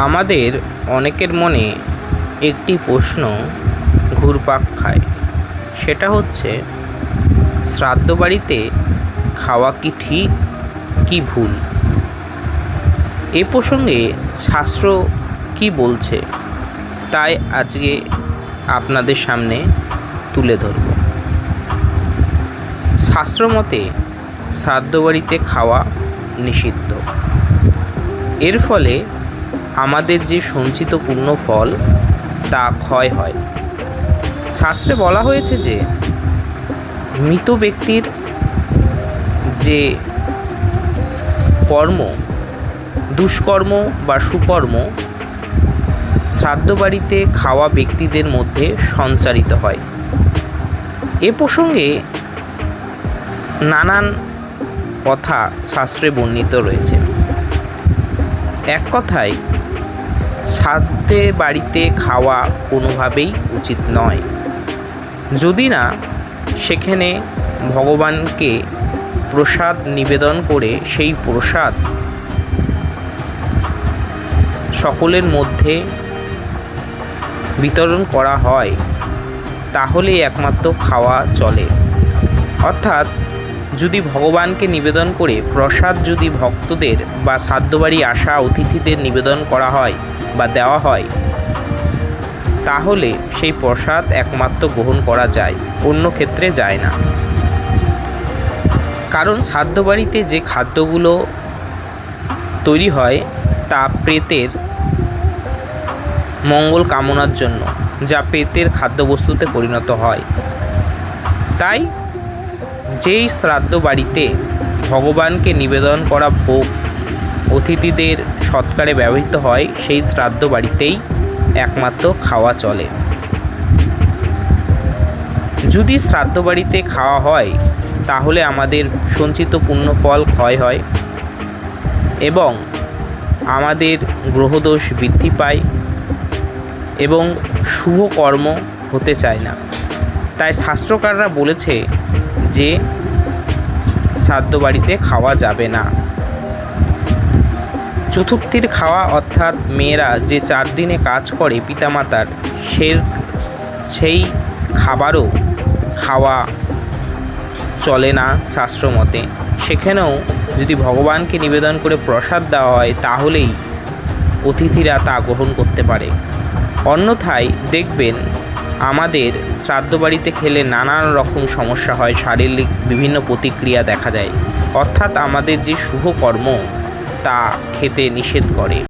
আমাদের অনেকের মনে একটি প্রশ্ন ঘুরপাক খায়, সেটা হচ্ছে শ্রাদ্ধ বাড়িতে খাওয়া কি ঠিক কি ভুল। এ প্রসঙ্গে শাস্ত্র কি বলছে তাই আজকে আপনাদের সামনে তুলে ধরব। শাস্ত্র মতে শ্রাদ্ধ বাড়িতে খাওয়া নিষিদ্ধ। এর ফলে আমাদের যে সঞ্চিত পুণ্যফল তা ক্ষয় হয়। শাস্ত্রে বলা হয়েছে যে মৃত ব্যক্তির যে কর্ম, দুষ্কর্ম বা সুকর্ম শ্রাদ্ধ বাড়িতে খাওয়া ব্যক্তিদের মধ্যে সঞ্চারিত হয়। এ প্রসঙ্গে নানান কথা শাস্ত্রে বর্ণিত রয়েছে। এক কথায় শ্রাদ্ধে বাড়িতে খাওয়া কোনোভাবেই উচিত নয়, যদি না সেখানে ভগবানকে প্রসাদ নিবেদন করে সেই প্রসাদ সকলের মধ্যে বিতরণ করা হয়, তাহলেই একমাত্র খাওয়া চলে। অর্থাৎ যদি ভগবানকে নিবেদন করে প্রসাদ যদি ভক্তদের বা শ্রাদ্ধবাড়ি আসা অতিথিদের নিবেদন করা হয় বা দেওয়া হয়, তাহলে সেই প্রসাদ একমাত্র গ্রহণ করা যায়, অন্য ক্ষেত্রে যায় না। কারণ শ্রাদ্ধবাড়িতে যে খাদ্যগুলো তৈরি হয় তা প্রেতের মঙ্গল কামনার জন্য, যা প্রেতের খাদ্যবস্তুতে পরিণত হয়। তাই যেই শ্রাদ্ধ বাড়িতে ভগবানকে নিবেদন করা ভোগ অতিথিদের সৎকারে ব্যবহৃত হয়, সেই শ্রাদ্ধ বাড়িতেই একমাত্র খাওয়া চলে। যদি শ্রাদ্ধ বাড়িতে খাওয়া হয় তাহলে আমাদের সঞ্চিত পুণ্যফল ক্ষয় হয় এবং আমাদের গ্রহদোষ বৃদ্ধি পায় এবং শুভ কর্ম হতে চায় না। তাই শাস্ত্রকাররা বলেছে যে শ্রাদ্ধ বাড়িতে খাওয়া যাবে না। চতুর্থীর খাওয়া অর্থাৎ মেয়েরা যে 4 দিনে কাজ করে পিতামাতার, সেই খাবারও খাওয়া চলে না শাস্ত্র মতে। সেখানেও যদি ভগবানকে নিবেদন করে প্রসাদ দেওয়া হয় তাহলেই অতিথিরা তা গ্রহণ করতে পারে। অন্যথায় দেখবেন আমাদের শ্রাদ্ধ বাড়িতে খেলে নানান রকম সমস্যা হয়, শারীরিক বিভিন্ন প্রতিক্রিয়া দেখা দেয়। অর্থাৎ আমাদের যে শুভ কর্ম তা খেতে নিষেধ করে।